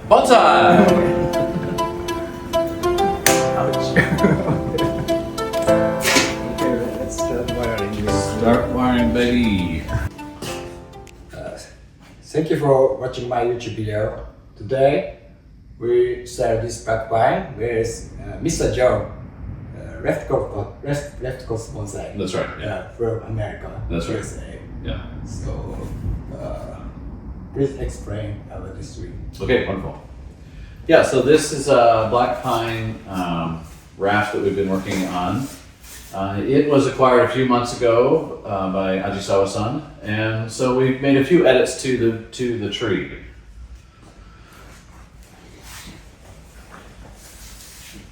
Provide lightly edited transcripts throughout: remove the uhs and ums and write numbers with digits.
Bonsai! Ouch. Okay, let's start wiring this. Start wiring, baby. Thank you for watching my YouTube video. Today we start this part 1 with Mr. Joe, left coast bonsai. That's right. From America. That's right. USA. Yeah. So please explain about this tree. Okay, wonderful. Yeah, so this is a black pine raft that we've been working on. It was acquired a few months ago by Ajisawa-san, and so we've made a few edits to the tree.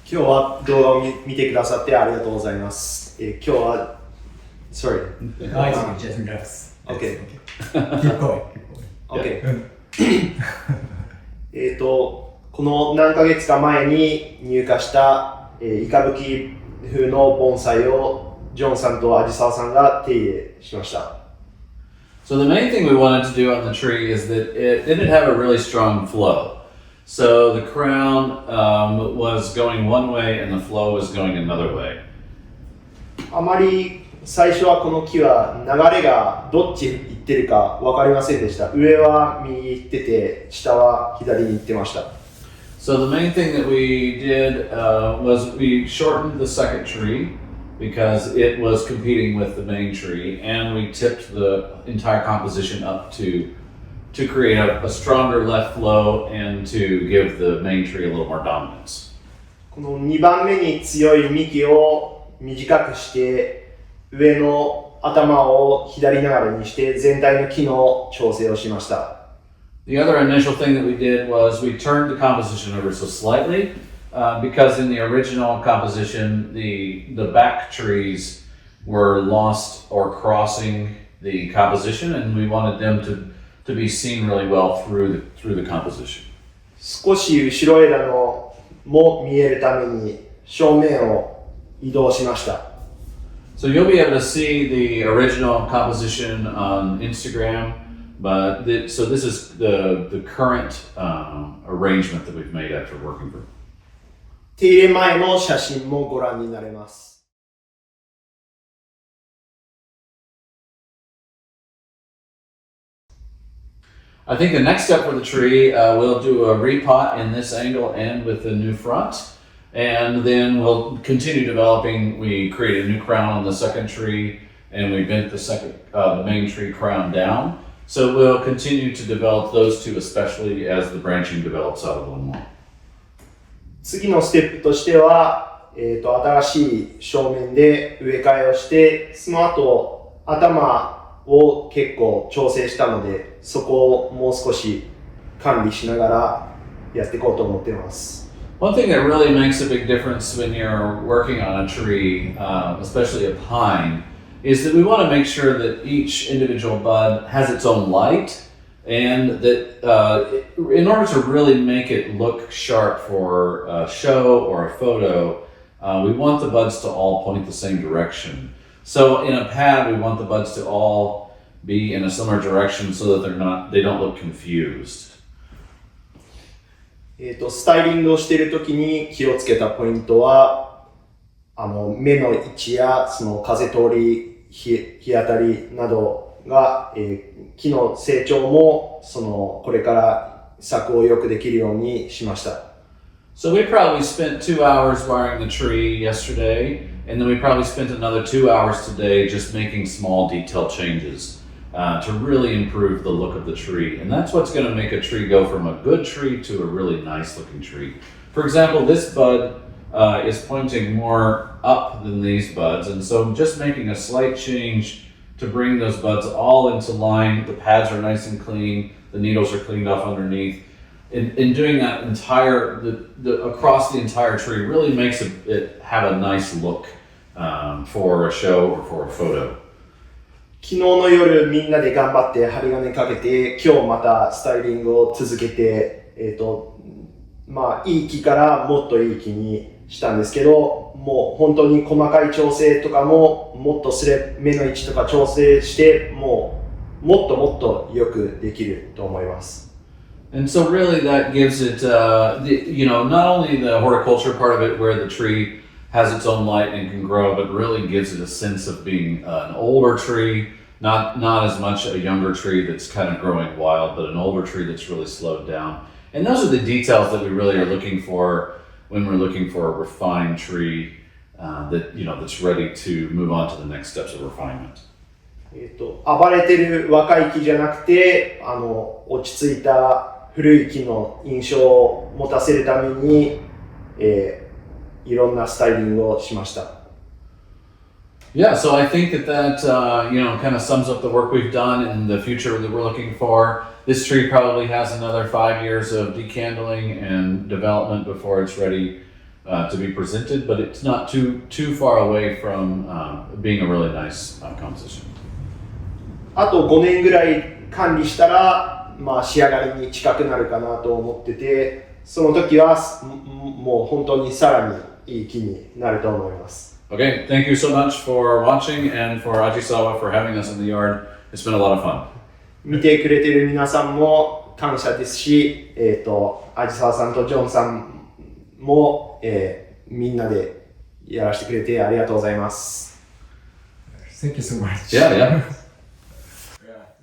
今日は動画を見てくださってありがとうございます。今日は Sorry. No, it's just relax. Okay. Keep going. Okay. この何ヶ月か前に入荷したイカブキ風の盆栽をジョンさんとアジサワさんが手入れしました。So the main thing we wanted to do on the tree is that it didn't have a really strong flow. So the crown was going one way and the flow was going another way. あまり最初はこの木は流れがどっち行ってるか分かりませんでした。上は右行ってて、下は左に行ってました。So the main thing that we did was we shortened the second tree because it was competing with the main tree, and we tipped the entire composition up to create a stronger left flow and to give the main tree a little more dominance. この2番目に強い幹を短くして上の頭を左流れにして全体の木の調整をしました。The other initial thing that we did was we turned the composition over so slightly because in the original composition the back trees were lost or crossing the composition, and we wanted them to be seen really well through the composition. 少し後ろ枝のも見えるために正面を移動しました。So you'll be able to see the original composition on Instagram, but so this is the current arrangement that we've made after working for. 手入れ前の写真もご覧になれます。I think the next step for the tree, we'll do a repot in this angle and with the new front, and then we'll continue developing. We create a new crown on the second tree, and we bent the main tree crown down. So we'll continue to develop those two, especially as the branching develops out a little more. 次のステップとしては、新しい正面で植え替えをして、その後頭を結構調整したので、そこをもう少し管理しながらやっていこうと思っています。One thing that really makes a big difference when you're working on a tree, especially a pine, is that we want to make sure that each individual bud has its own light, and that in order to really make it look sharp for a show or a photo, we want the buds to all point the same direction. So in a pad, we want the buds to all be in a similar direction so that they don't look confused. スタイリングをしているときに気をつけたポイントは、目の位置やその風通り、日当たりなどが、木の成長もこれから作をよくできるようにしました。So we probably spent 2 hours wiring the tree yesterday, and then we probably spent another 2 hours today just making small detail changes to really improve the look of the tree. And that's what's going to make a tree go from a good tree to a really nice looking tree. For example, this bud is pointing more up than these buds, and so just making a slight change to bring those buds all into line. The pads are nice and clean, the needles are cleaned off underneath. In doing that across the entire tree really makes it have a nice look for a show or for a photo. 昨日の夜みんなで頑張って針金かけて、今日またスタイリングを続けて、いい木からもっといい木にしたんですけど、もう本当に細かい調整とかももっと目の位置とか調整して、もっとよくできると思います。And so really that gives it, not only the horticulture part of it where the tree has its own light and can grow, but really gives it a sense of being an older tree, not as much a younger tree that's kind of growing wild, but an older tree that's really slowed down. And those are the details that we really are looking for when we're looking for a refined tree that's ready to move on to the next steps of refinement. 暴れてる若い木じゃなくて、落ち着いた古い木の印象を持たせるために、いろんなスタイリングをしました。Yeah, so I think that kind of sums up the work we've done and the future that we're looking for. This tree probably has another 5 years of decandling and development before it's ready to be presented, but it's not too far away from being a really nice composition. あと5年ぐらい管理したら、仕上がりに近くなるかなと思ってて、その時はもう本当にさらにいい木になると思います。Okay, thank you so much for watching and for Ajisawa for having us in the yard. It's been a lot of fun. 見てくれてる皆さんも感謝ですし、アジサワさんとジョンさんも、みんなでやらせてくれてありがとうございます。Thank you so much. Yeah. Yeah,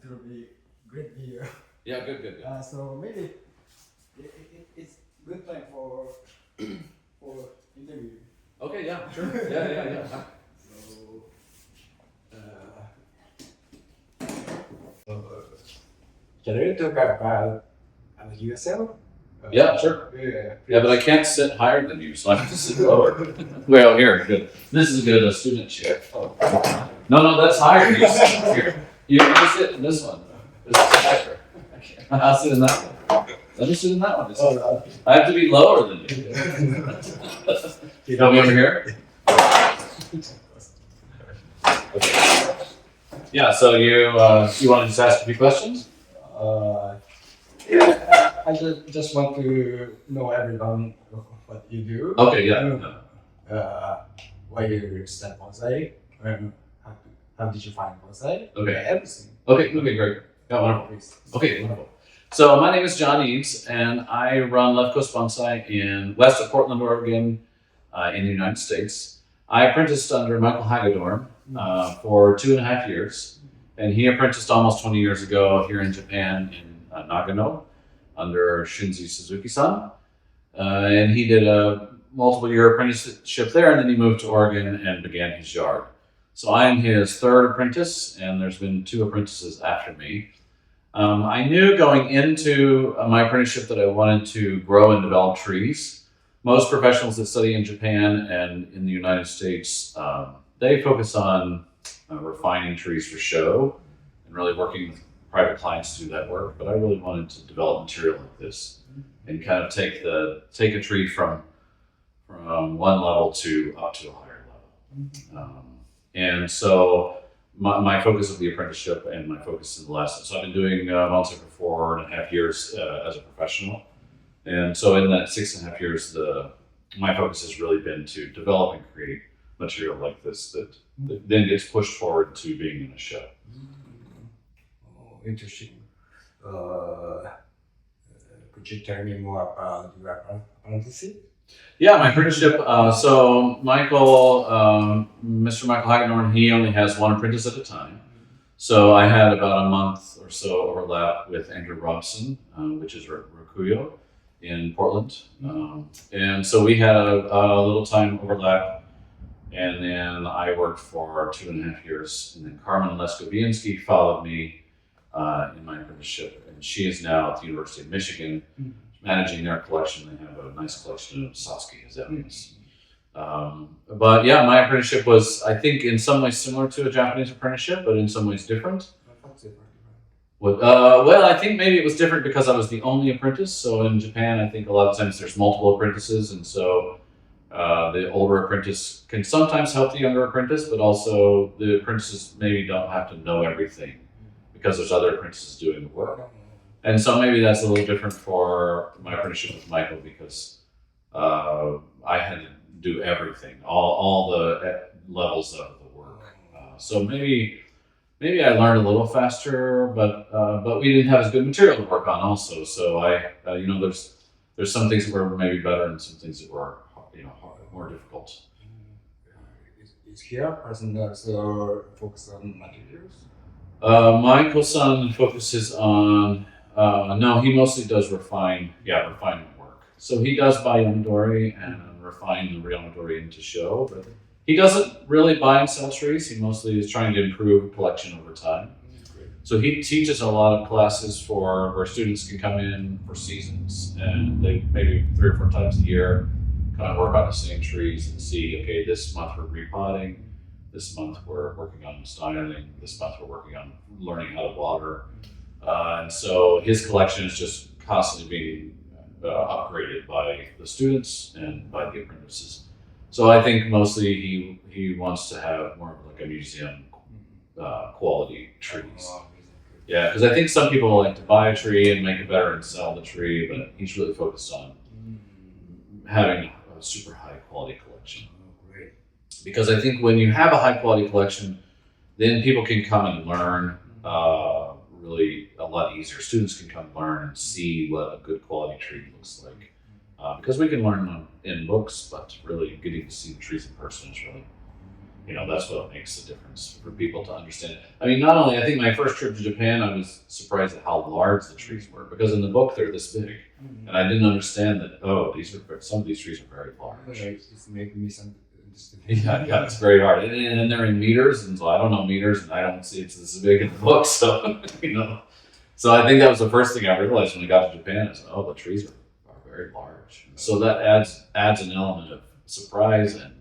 it will be great video. Yeah, good. So maybe it's good time for interview. Okay, yeah, sure. Yeah. Can you talk about yourself? Yeah, sure. Yeah, but I can't sit higher than you, so I have to sit lower. Well, here, good. This is good, a student chair. Oh. No, that's higher. You sit here. You sit in this one. This is higher. I'll sit in that one. Let me sit in that one. I have to be lower than you. You want me over here? Okay. Yeah, so you want to just ask a few questions? I just want to know everyone what you do. Okay, yeah. Why you start bonsai? How did you find bonsai? Okay. Everything. Okay, great. Yeah, wonderful. Please. Okay, wonderful. So my name is John Eads, and I run Left Coast Bonsai in west of Portland, Oregon, in the United States. I apprenticed under Michael Hagedorn for 2.5 years, and he apprenticed almost 20 years ago here in Japan in Nagano under Shinji Suzuki-san. And he did a multiple-year apprenticeship there, and then he moved to Oregon and began his yard. So I am his third apprentice, and there's been 2 apprentices after me. I knew going into my apprenticeship that I wanted to grow and develop trees. Most professionals that study in Japan and in the United States, they focus on refining trees for show and really working with private clients to do that work. But I really wanted to develop material like this and kind of take a tree from one level to up to a higher level. And so my focus of the apprenticeship and my focus in the last, so I've been doing bonsai for 4.5 years as a professional. And so in that 6.5 years, my focus has really been to develop and create material like this that then gets pushed forward to being in a show. Oh, interesting. Could you tell me more about your apprenticeship? Yeah, my apprenticeship. So Mr. Michael Hagedorn, he only has one apprentice at a time. So I had about a month or so overlap with Andrew Robson, which is Rakuyo in Portland. And so we had a little time overlap. And then I worked for 2.5 years. And then Carmen Leskovinsky followed me in my apprenticeship. And she is now at the University of Michigan, managing their collection. They have a nice collection of Sasuke Hazelnuts. But yeah, my apprenticeship was, I think, in some ways similar to a Japanese apprenticeship, but in some ways different. Well, I think maybe it was different because I was the only apprentice. So in Japan, I think a lot of times there's multiple apprentices, and so the older apprentice can sometimes help the younger apprentice, but also the apprentices maybe don't have to know everything because there's other apprentices doing the work. And so maybe that's a little different for my apprenticeship with Michael because I had to do everything, all the levels of the work. So maybe maybe I learned a little faster, but we didn't have as good material to work on also. So there's some things that were maybe better and some things that were more difficult. Is here person also focus on materials? Michael-san focuses on no, he mostly does refinement work. So he does buy yamadori and refine the real yamadori into show, but he doesn't really buy and sell trees. He mostly is trying to improve collection over time. So he teaches a lot of classes where students can come in for seasons, and they maybe 3 or 4 times a year kind of work on the same trees and see, okay, this month we're repotting, this month we're working on styling, this month we're working on learning how to water. And so his collection is just constantly being upgraded by the students and by the apprentices. So I think mostly he wants to have more of like a museum quality trees. Yeah, because I think some people like to buy a tree and make it better and sell the tree, but he's really focused on having a super high quality collection. Great. Because I think when you have a high quality collection, then people can come and learn really a lot easier. Students can come learn and see what a good quality tree looks like. Because we can learn them in books, but really getting to see the trees in person is really, that's what makes the difference for people to understand. I mean, not only, I think my first trip to Japan, I was surprised at how large the trees were, because in the book they're this big. And I didn't understand that, some of these trees are very large. It's making me some Yeah, it's very hard. And they're in meters, and so I don't know meters, and I don't see it's this big in the book, so, So I think that was the first thing I realized when I got to Japan is, the trees are very large. So that adds an element of surprise and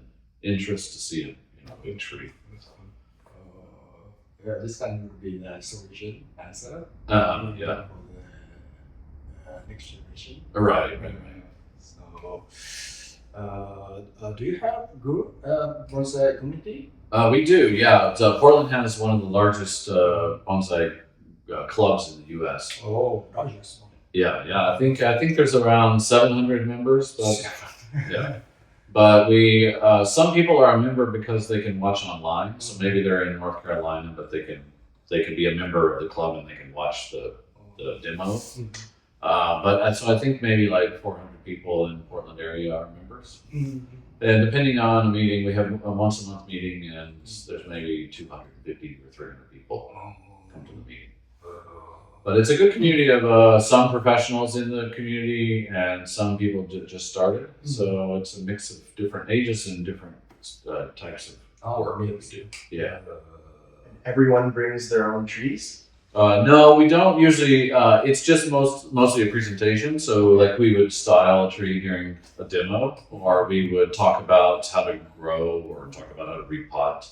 interest to see a big tree. This kind would be the solution answer. Yeah. For the next generation. Right. So, do you have group bonsai community? We do, yeah. Portland has one of the largest bonsai clubs in the U.S. Oh, largest one. Yeah. I think there's around 700 members, but But we some people are a member because they can watch online. So maybe they're in North Carolina, but they can be a member of the club and they can watch the demo. So I think maybe like 400 people in the Portland area are members. And depending on the meeting, we have a once a month meeting, and there's maybe 250 or 300 people come to the meeting. But it's a good community of some professionals in the community and some people just started. So it's a mix of different ages and different types of work that we do. Yeah. Everyone brings their own trees? No, we don't usually. It's just mostly a presentation. So like we would style a tree during a demo, or we would talk about how to grow, or talk about how to repot.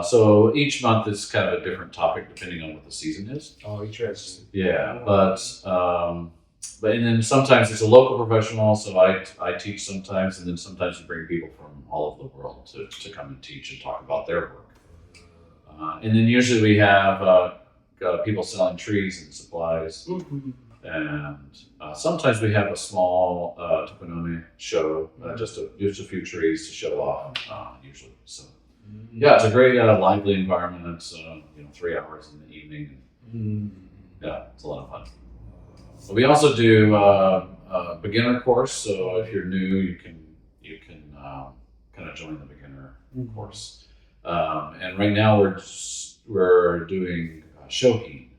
So each month is kind of a different topic depending on what the season is. Oh, interesting. Yeah, but and then sometimes it's a local professional. So I teach sometimes, and then sometimes we bring people from all over the world to come and teach and talk about their work. And then usually we have people selling trees and supplies, and sometimes we have a small tokonome show, just a few trees to show off, usually. So yeah, it's a great lively environment. It's 3 hours in the evening. Yeah, it's a lot of fun. But we also do a beginner course. So if you're new, you can kind of join the beginner course. And right now we're doing shohin.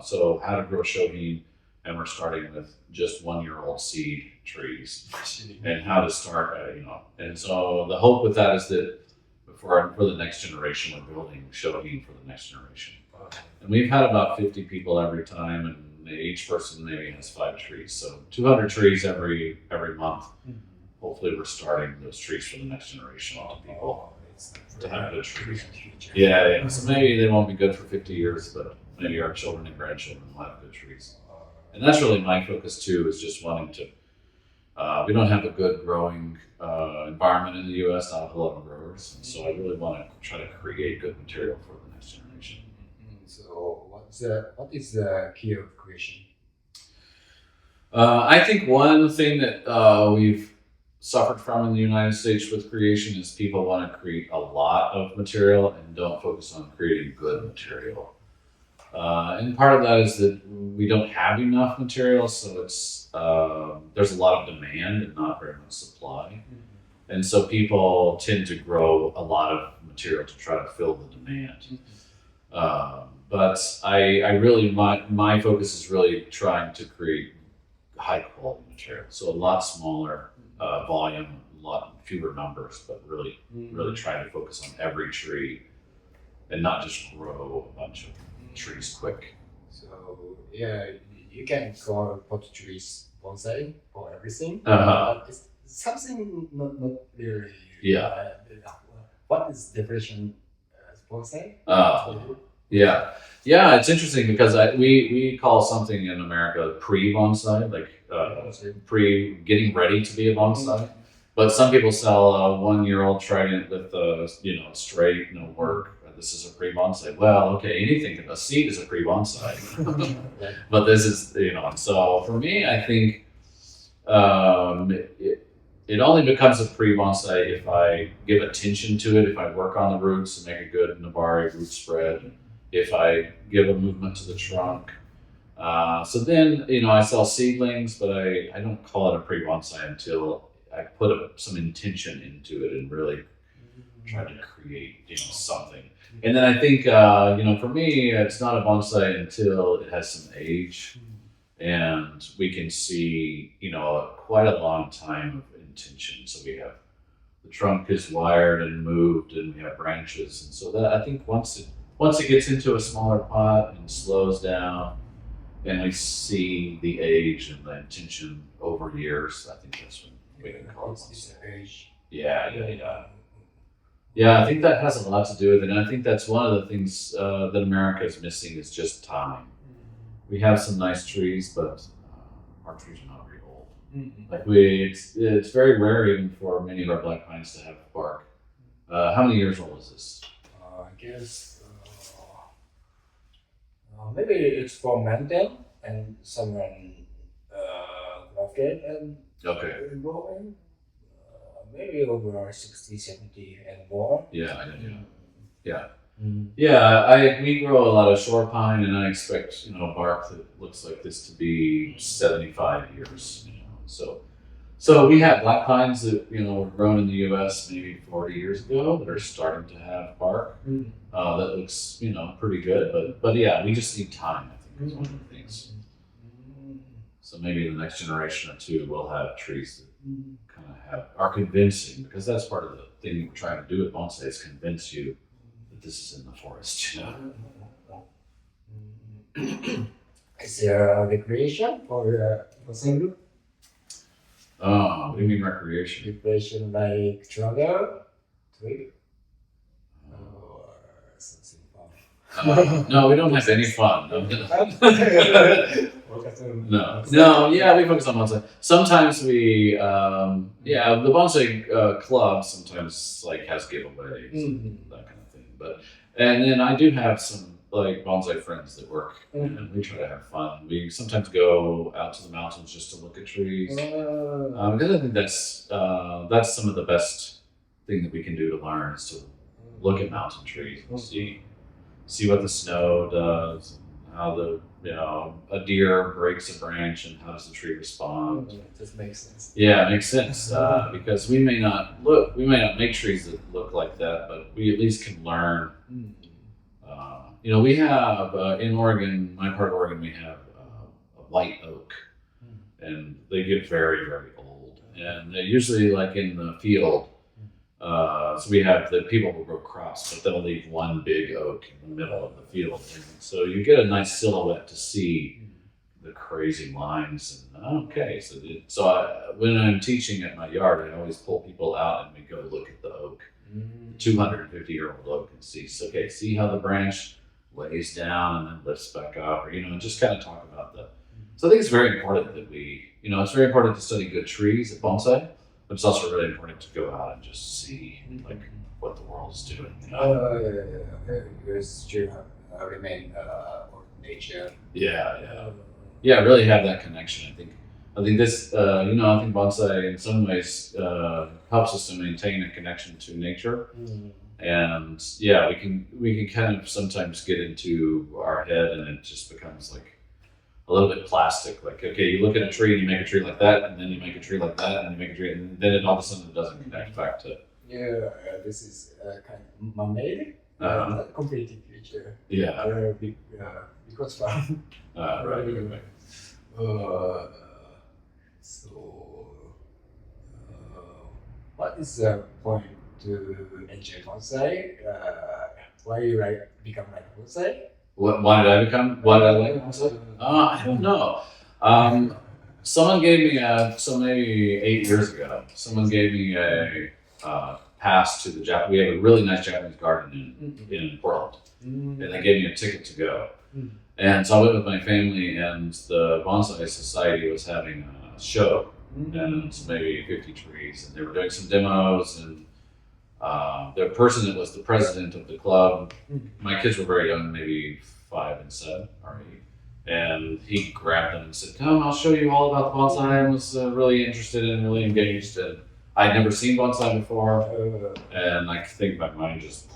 So how to grow shohin, and we're starting with just 1-year-old seed trees, and how to start. And so the hope with that is that for the next generation, we're building shohin for the next generation. And we've had about 50 people every time, and each person maybe has 5 trees. So 200 trees every month. Hopefully, we're starting those trees for the next generation to people to have good trees. Yeah. So maybe they won't be good for 50 years, but maybe our children and grandchildren will have good trees. And that's really my focus too, is just wanting to, we don't have a good growing environment in the U.S., not a whole lot of growers. And so I really want to try to create good material for the next generation. So what is the key of creation? I think one thing that we've suffered from in the United States with creation is people want to create a lot of material and don't focus on creating good material. And part of that is that we don't have enough material, so it's there's a lot of demand and not very much supply. And so people tend to grow a lot of material to try to fill the demand. But I really, my focus is really trying to create high quality material. So a lot smaller volume, a lot fewer numbers, but really trying to focus on every tree and not just grow a bunch of trees quick. So yeah, you can call pot trees bonsai for everything. Uh-huh. But it's something not really. Yeah. What is definition as bonsai? Yeah. Yeah, it's interesting because we call something in America pre-bonsai, like pre getting ready to be a bonsai. But some people sell a 1-year-old trident with straight, no work. This is a pre-bonsai. Well, okay, anything, a seed is a pre-bonsai. But this is, so for me, I think it only becomes a pre-bonsai if I give attention to it, if I work on the roots and make a good Nabari root spread, if I give a movement to the trunk. So then, I sell seedlings, but I don't call it a pre-bonsai until I put some intention into it and really try to create, something. And then I think, for me, it's not a bonsai until it has some age and we can see, quite a long time of intention. So we have the trunk is wired and moved and we have branches. And so that I think once it gets into a smaller pot and slows down and we see the age and the intention over years, I think that's when we can call it bonsai. Age. Yeah, I think that has a lot to do with it. And I think that's one of the things that America is missing is just time. We have some nice trees, but our trees are not very old. Like it's very rare even for many of our black pines to have bark. How many years old is this? I guess maybe it's from mountain and someone grafted and growing. Maybe over 60, 70 and more. Yeah. Yeah, we grow a lot of shore pine, and I expect bark that looks like this to be 75 years. So we have black pines that were grown in the U.S. maybe 40 years ago that are starting to have bark that looks pretty good. But yeah, we just need time. I think is one of the things. So maybe in the next generation or two, we'll have trees that kind of are convincing, because that's part of the thing we're trying to do with bonsai is convince you that this is in the forest. Is there a recreation for bonsai group? What do you mean recreation? Recreation like travel, trip, or something fun? No, we don't have any fun. No, yeah, we focus on bonsai. Sometimes we, the bonsai club sometimes has giveaways, that kind of thing. And then I do have some bonsai friends that work, and we try to have fun. We sometimes go out to the mountains just to look at trees, because I think that's some of the best thing that we can do to learn is to look at mountain trees and see what the snow does, how a deer breaks a branch and how does the tree respond. This makes sense. Yeah, it makes sense because we may not make trees that look like that, but we at least can learn. We have in Oregon, my part of Oregon, we have a white oak, and they get very, very old, and they're usually in the field. So we have the people will grow crops, but they'll leave one big oak in the middle of the field. And so you get a nice silhouette to see the crazy lines. And when I'm teaching at my yard, I always pull people out and we go look at the oak, the 250-year-old oak, and see how the branch lays down and then lifts back up, or just kind of talk about that. So I think it's very important that it's very important to study good trees at bonsai. But it's also really important to go out and just see what the world is doing. Because you remain nature. Yeah, really have that connection. I think I think this, I think bonsai in some ways helps us to maintain a connection to nature. And yeah, we can kind of sometimes get into our head, and it just becomes like a little bit plastic. Like, okay, you look at a tree and you make a tree like that, and then you make a tree like that, and you make a tree, and then all of a sudden it doesn't connect back to. Yeah, this is kind of man-made, not completely creature. Yeah. Because fun. Right. So, what is the point to enjoy bonsai? Why you become like bonsai? Why did I become? Why did I like bonsai? I don't know. Someone gave me so maybe 8 years ago. Someone gave me a pass to the Japan. We have a really nice Japanese garden in Portland, and they gave me a ticket to go. And so I went with my family, and the Bonsai Society was having a show, and maybe 50 trees, and they were doing some demos, and the person that was the president of the club, my kids were very young, maybe 5 and 7 or 8, and he grabbed them and said, "Come, I'll show you all about the bonsai." I was really interested and really engaged, and I'd never seen bonsai before, and I think my mind just.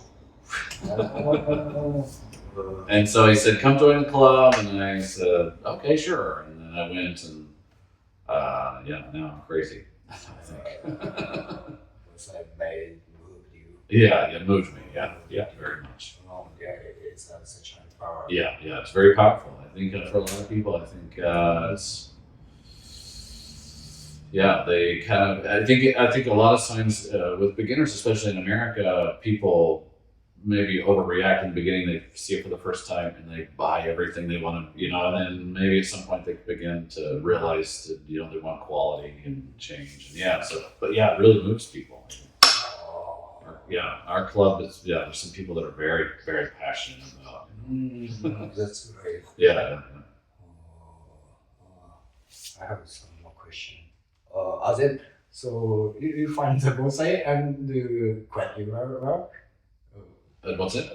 And so he said, "Come join the club," and I said, "Okay, sure." And then I went, and now I'm crazy. I think. Bonsai made moved you. Yeah, it moved me. Yeah, very much. Oh, yeah, it's such a power. Yeah, it's very powerful. I think for a lot of people, I think it's. Yeah, they kind of. I think a lot of times with beginners, especially in America, people maybe overreact in the beginning. They see it for the first time and they buy everything they want to, and then maybe at some point they begin to realize that they want quality and change. And it really moves people. Our club is there's some people that are very, very passionate about. That's great. Yeah. I have some more question. So you find the bonsai and quite your work. What's it?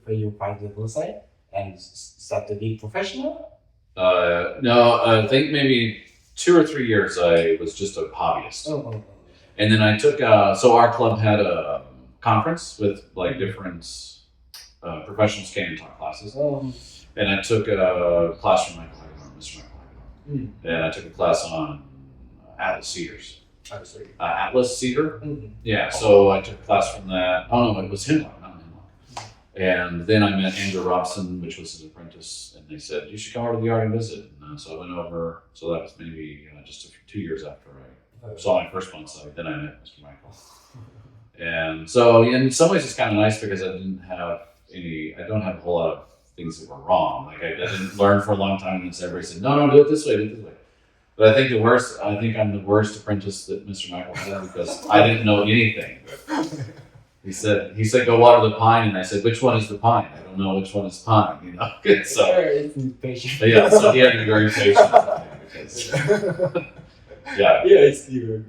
You find the bonsai and start to be professional? No, I think maybe 2 or 3 years I was just a hobbyist. And then I took, so our club had a conference with like different professionals came and taught classes. And I took a class from Mr. Michael Hagedorn. And I took a class on Atlas cedars. Atlas cedar? Yeah, so I took a class from that. Oh no, it was hemlock, not hemlock. And then I met Andrew Robson, which was his apprentice, and they said, "You should come over to the yard and visit." And so I went over, so that was maybe just 2 years after I saw my first bonsai, then I met Mr. Michael. And so in some ways it's kind of nice because I don't have a whole lot of things that were wrong. Like I didn't learn for a long time and everybody said, no, do it this way, do it this way. But I think I'm the worst apprentice that Mr. Michael had because I didn't know anything. He said, go water the pine, and I said, which one is the pine? I don't know which one is pine, So yeah, so he had to be very patient with me because it's you.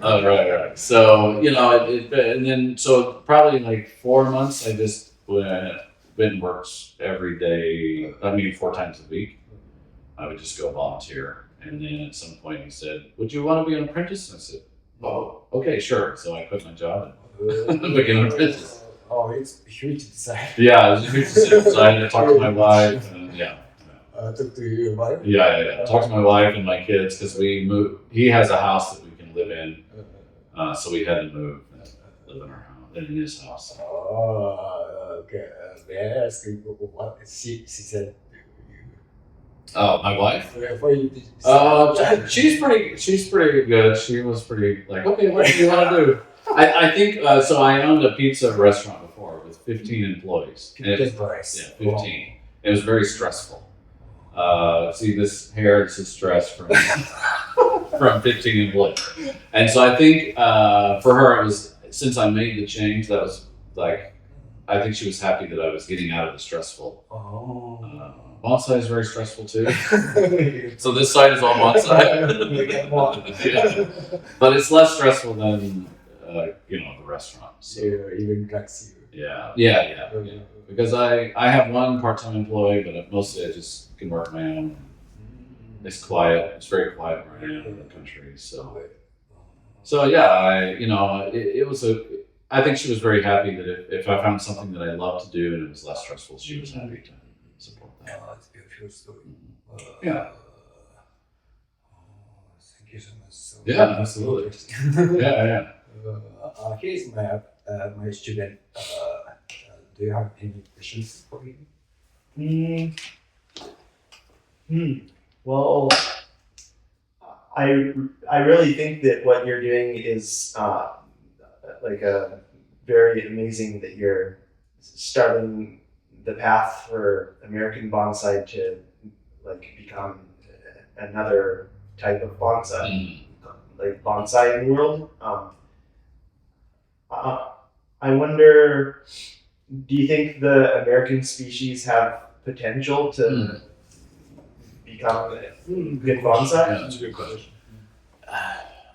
Oh, right. So, and then, so probably like 4 months, I just went and worked every day. 4 times a week. I would just go volunteer. And then at some point he said, "Would you want to be an apprentice?" And I said, "Oh, okay, sure." So I quit my job and became an apprentice. Oh, it's a huge design. Yeah, it was a huge decision. So I had to talk to my wife and Talk to your wife? Yeah. Talk to my wife and my kids because we moved. He has a house that we can live in. So we had to move and live in our house, in his house. Oh, okay. May I ask you what she said? Oh, my wife? For you, she's pretty good. She was pretty like, okay, what do you want to do? I think so. I owned a pizza restaurant before with 15 employees. 15 employees. Yeah, 15. It was very stressful. See this hair, this is stress from 15 employees. And so I think for her it was, since I made the change, that was like, I think she was happy that I was getting out of the stressful. Bonsai is very stressful too. So this side is all bonsai. But it's less stressful than the restaurant. So. Even relax you. Yeah. Because I have one part-time employee, but mostly I just can work my own. It's quiet. It's very quiet where I am in the country. So yeah, it was I think she was very happy that if I found something that I loved to do and it was less stressful, she was happy to support that. It's a beautiful story. Yeah. Thank you so much. So Yeah, absolutely. Yeah. Here's my student. Do you have any questions for me? Well, I really think that what you're doing is like very amazing, that you're starting the path for American bonsai to like become another type of bonsai, like bonsai in the world. I wonder, do you think the American species have potential to become good bonsai? Yeah, that's a good question.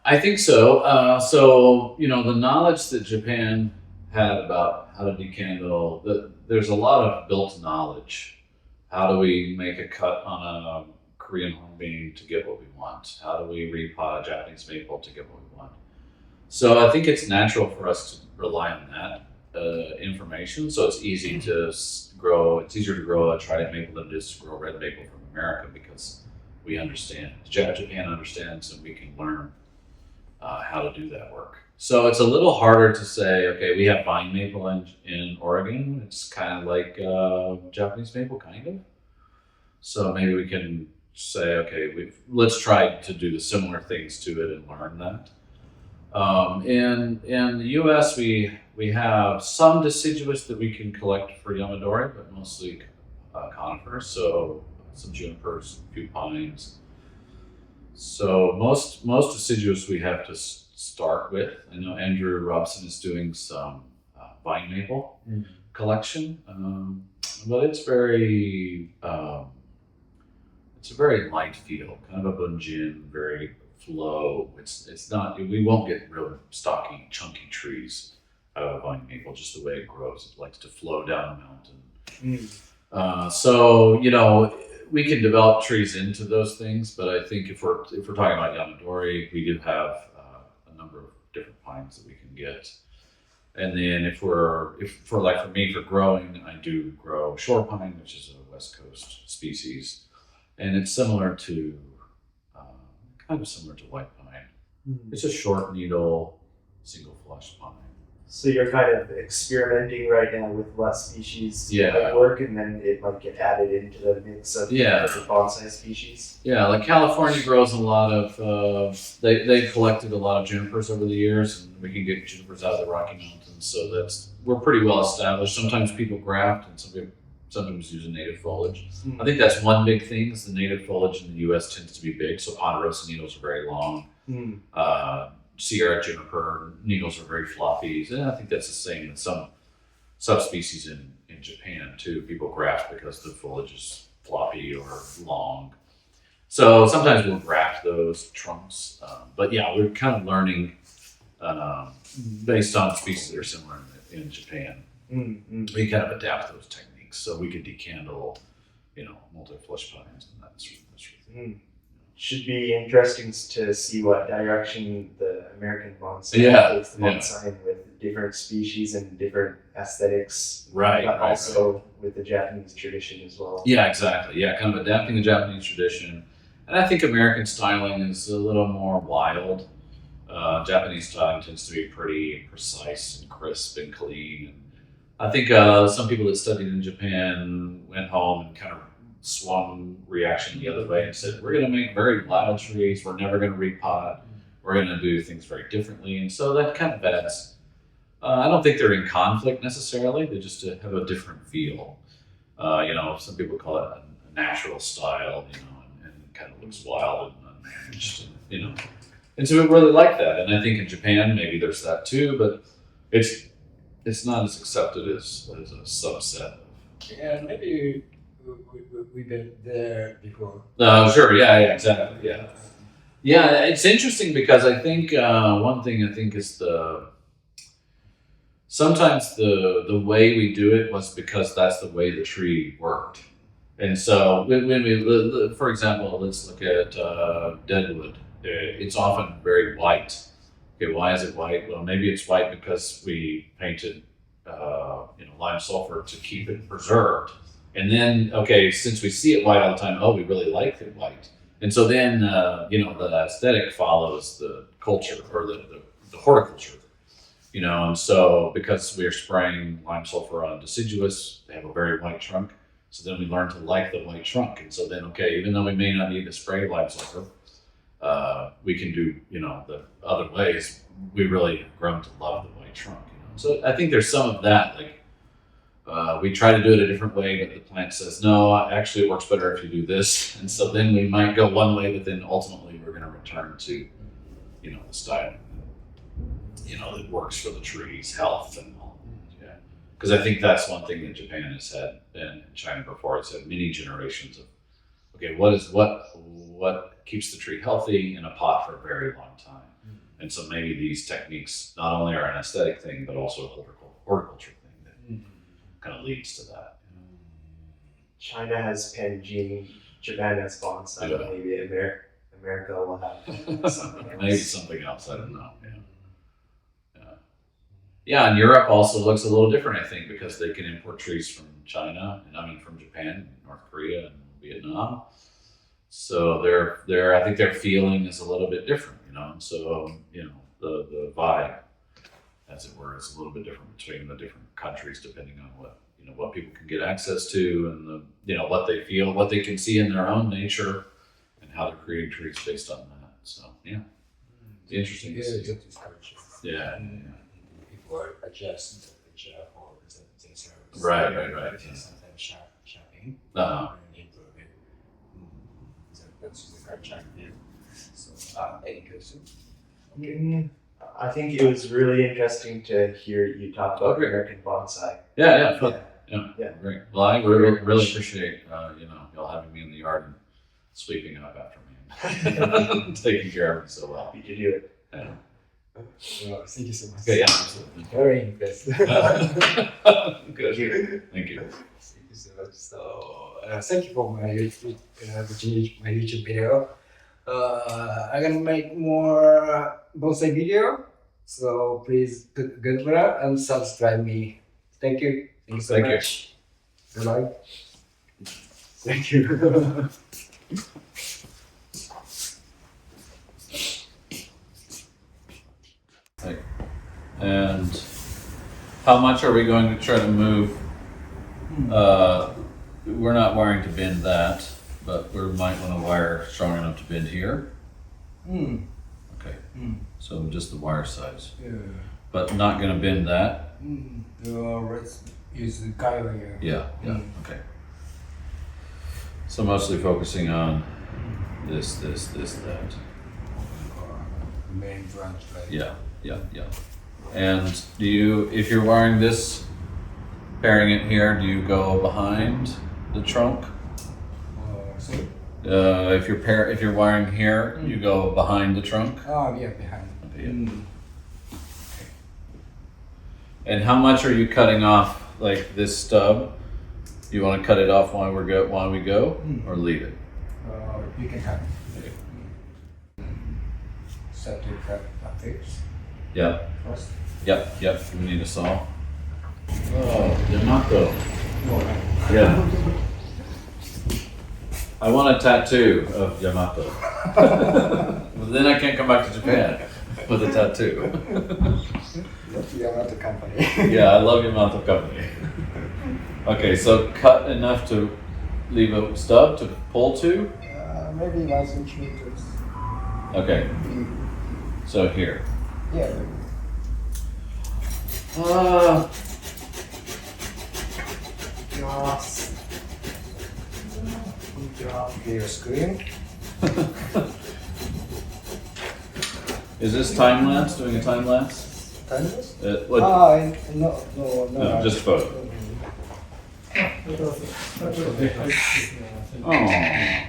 I think so. The knowledge that Japan had about how to decandle, there's a lot of built knowledge. How do we make a cut on a Korean hornbeam to get what we want? How do we repot a Japanese maple to get what we want? So I think it's natural for us to rely on that information. So it's easy to grow. It's easier to grow a trident maple than it is to grow red maple from America, because we understand. Japan understands, and we can learn how to do that work. So it's a little harder to say, okay, we have vine maple in Oregon. It's kind of like Japanese maple, kind of. So maybe we can say, okay, let's try to do the similar things to it and learn that. In the U.S., we have some deciduous that we can collect for Yamadori, but mostly conifers. So some junipers, a few pines. So most deciduous we have to start with. I know Andrew Robson is doing some vine maple collection, but it's a very light feel, kind of a bunjin, very flow. It's not. We won't get real stocky, chunky trees out of a vine maple. Just the way it grows, it likes to flow down a mountain. So we can develop trees into those things, but I think if we're talking about Yamadori, we do have a number of different pines that we can get. And then for me, for growing, I do grow shore pine, which is a West Coast species, and it's kind of similar to white pine. It's a short needle, single flush pine. So you're kind of experimenting right now with what species might work, and then it might get added into the mix of the bonsai species. Yeah, like California grows a lot of, they've collected a lot of junipers over the years, and we can get junipers out of the Rocky Mountains, so we're pretty well established. Sometimes people graft, and sometimes use a native foliage. I think that's one big thing, is the native foliage in the U.S. tends to be big, so ponderosa needles are very long. Sierra juniper needles are very floppy, and I think that's the same in some subspecies in Japan too. People graft because the foliage is floppy or long. So sometimes we'll graft those trunks, but yeah, we're kind of learning based on species that are similar in Japan. We kind of adapt those techniques, so we could decandle, multi-flush pines and that sort of thing. Should be interesting to see what direction the American bonsai takes the bonsai with different species and different aesthetics. But also with the Japanese tradition as well. Yeah, exactly. Yeah, kind of adapting the Japanese tradition. And I think American styling is a little more wild. Japanese styling tends to be pretty precise and crisp and clean. And I think some people that studied in Japan went home and kind of swung reaction the other way and said, we're going to make very loud trees, we're never going to repot, we're going to do things very differently. And so that kind of adds, I don't think they're in conflict necessarily, they just have a different feel. Some people call it a natural style, and it kind of looks wild and unmanaged, and so we really like that. And I think in Japan maybe there's that too, but it's not as accepted as a subset. Yeah, maybe we've been there before. Sure. Yeah, exactly. Yeah, it's interesting because I think one thing is sometimes the way we do it was because that's the way the tree worked. And so when we, for example, let's look at deadwood. It's often very white. Okay, why is it white? Well, maybe it's white because we painted, lime sulfur to keep it preserved. And then, okay, since we see it white all the time, oh, we really like it white. And so then, the aesthetic follows the culture or the horticulture, and so because we're spraying lime sulfur on deciduous, they have a very white trunk. So then we learn to like the white trunk. And so then, okay, even though we may not need to spray lime sulfur, we can do, the other ways. We really have grown to love the white trunk. So I think there's some of that, like, we try to do it a different way, but the plant says, no, actually it works better if you do this. And so then we might go one way, but then ultimately we're going to return to, the style, that works for the tree's health and all. Yeah. Because I think that's one thing that Japan has had and China before. It's had many generations of, okay, what keeps the tree healthy in a pot for a very long time? And so maybe these techniques not only are an aesthetic thing, but also a horticulture thing that kind of leads to that. China has Panjin, Japan has Bonsai, Yeah. maybe America will have something else. Maybe something else, I don't know. Yeah, and Europe also looks a little different, I think, because they can import trees from China, from Japan, North Korea, and Vietnam. So I think their feeling is a little bit different, And so, the vibe, as it were, is a little bit different between the different countries, depending on what people can get access to, and what they feel, what they can see in their own nature, and how they're creating trees based on that. So yeah, it's interesting to see. That is culture. Yeah. People adjust the picture for themselves. Right. Sometimes shopping. Uh-huh. And improve it. That's the culture. Yeah. So, any question? I think it was really interesting to hear you talk about Okay. American bonsai. Yeah. Fun. Yeah. Great. Well, I really appreciate y'all having me in the yard and sweeping up after me, taking care of me so well. Happy to do it. Yeah. Well, thank you so much. Okay, yeah, absolutely. Very impressed. Good. Thank you. Thank you so much. So, thank you for my YouTube video. I'm gonna make more bonsai video. So please put good button and subscribe me. Thank you. Thank you so Thank you. much. Goodbye. Thank you. And how much are we going to try to move? We're not wiring to bend that, but we might want to wire strong enough to bend here. Okay, so just the wire size, Yeah. but not going to bend that. Let's use the coil here. Yeah, okay. So mostly focusing on this, that. Main branch, right? Yeah. And if you're wiring this, pairing it here, do you go behind the trunk? Sorry? If you're wiring here, you go behind the trunk. Oh, yeah, behind. Okay. And how much are you cutting off, like this stub? You want to cut it off while we go, or leave it? You can cut. Okay. So to cut like this Yeah. first. Yep. We need a saw. Oh, Yamato. Oh, Yeah. I want a tattoo of Yamato. But then I can't come back to Japan with a tattoo. Yamato company. Yeah, I love Yamato company. Okay, so cut enough to leave a stub to pull to? Maybe 1 centimeters. Okay, so here. Yeah. Your screen. Is this time lapse? Doing a time lapse? Timeless? What? No. Just photo. Oh,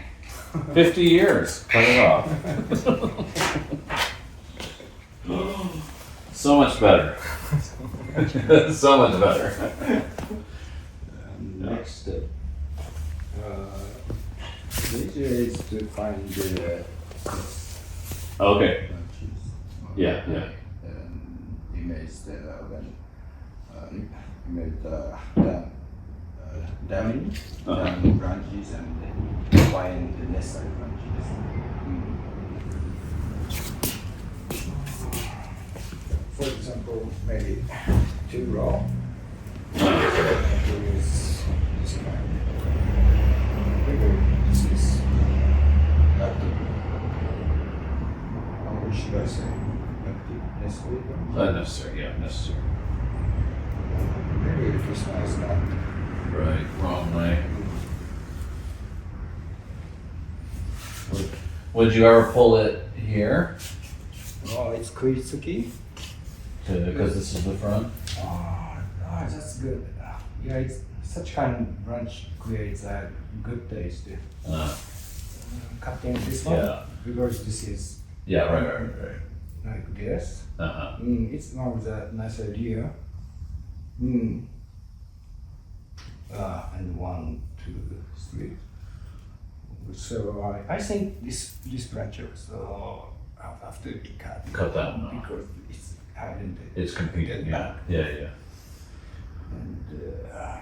50 years. Cut it off. So much better. So much better. Next step. find the Okay. branches. Yeah, yeah. And image the image downing branches and then find the necessary branches. For example, maybe 2 row. Use this kind. Maybe this is active. How should I say? Active, necessary. Necessary, yeah, necessary. Maybe this one is not. Right, wrong way. Would you ever pull it here? Oh, it's Kuitsuki. Because this is the front? Oh, that's good. Yeah, it's such kind of branch creates a good taste. Cutting this one Yeah. because this is Yeah, right. like this. Uh-huh. It's one of the nice idea. And 1, 2, 3. So I think this branch also have to be cut. Cut that one off. Because it's hiding the. It's competing, yeah. Yeah, yeah. And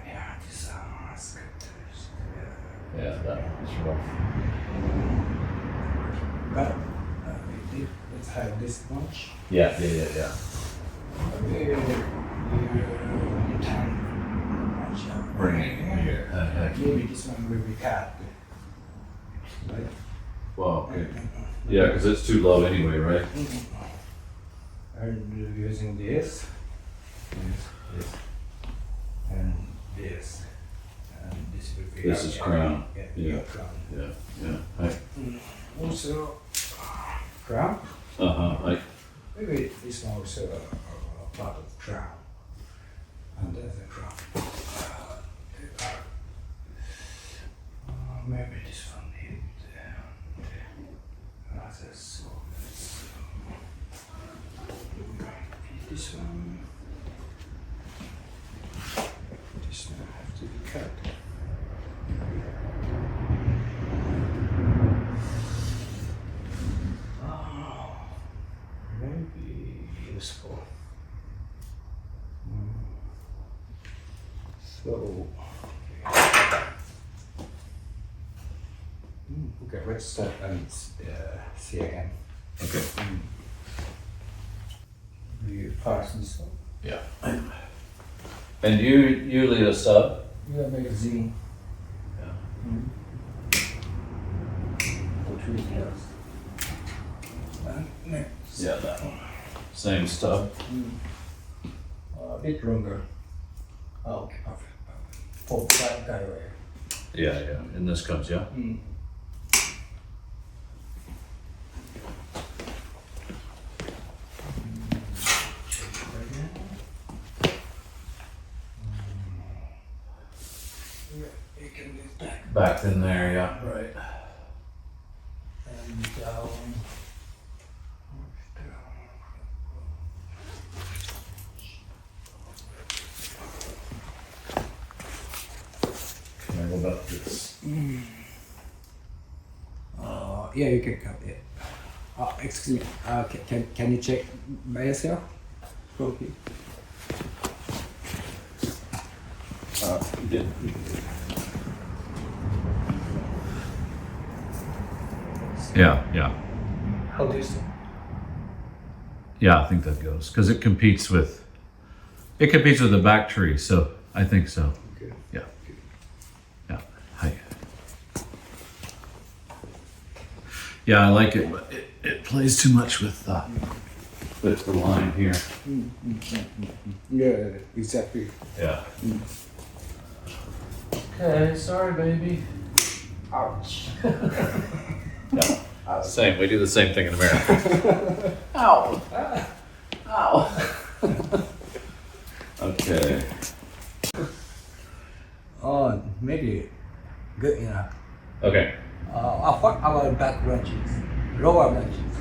yeah, this is good. Yeah, that is rough. But let's have this bunch. Yeah. Bring it in here. Maybe this one will be cut. Right? Wow, okay. Yeah, because it's too low anyway, right? And using this, and this, and this will be. This is crown. Yeah, crown. Yeah. Hi. Also, crown. Uh-huh. Maybe this one also part of crown. Under the crown. Maybe this one need others. This one. This one have to be cut. Maybe useful. So, okay, let's start and see again. Okay. We pass this one. Yeah. And you lead us up? Yeah, magazine. Yeah. Which we have. And next. Yeah, that one. Same stuff. A bit longer. Oh, okay, perfect. Oh, that way. Yeah. And this comes, yeah? You can move back Back in there, yeah. right and down. Can I go about this? Yeah, you can cut it. Excuse me. Can you check by yourself? Okay. Yeah. Yeah. How do you say? Yeah, I think that goes because it competes with the back tree, so I think so. Okay. Yeah. Hi. Yeah, I like it, but it plays too much with the line here. Yeah, exactly. Yeah. Okay, sorry, baby. Ouch. Yeah. Same. We do the same thing in America. Ow. Ow. Okay. Oh, maybe good enough. Okay. What about back branches? Lower branches?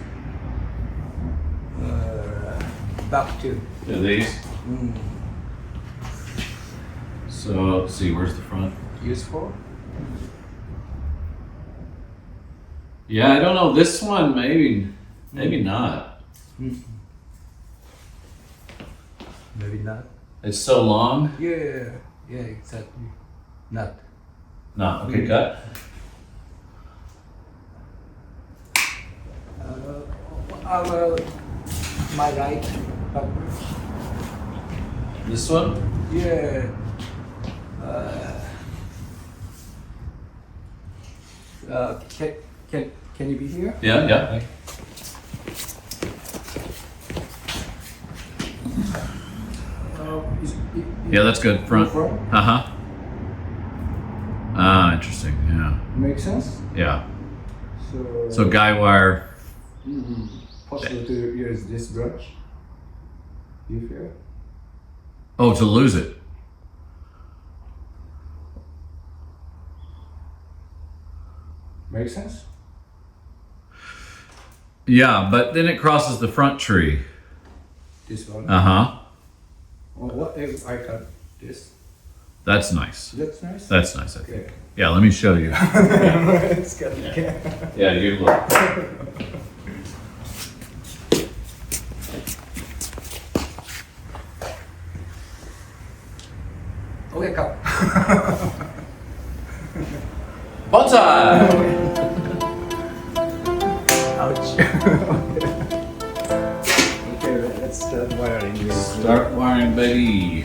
Back too. Yeah, these. So let's see. Where's the front? Useful? Yeah, I don't know. This one, maybe not. Maybe not. It's so long. Yeah, exactly. Not. No, okay, cut. My right. This one? Yeah. Can you be here? Yeah, yeah. Yeah, that's good. Front. Uh huh. Ah, interesting. Yeah. Makes sense. Yeah. So, So guy wire. possible to use this brush. You feel? Oh, to lose it. Makes sense. Yeah, but then it crosses the front tree. This one. Uh huh. Well, what if I cut this? That's nice. That's nice. That's nice, I think. Okay. Yeah, let me show you. It's good. Yeah, you look. Okay, cut. Bonsai! Ouch. Okay, let's start wiring this. Start wiring, baby.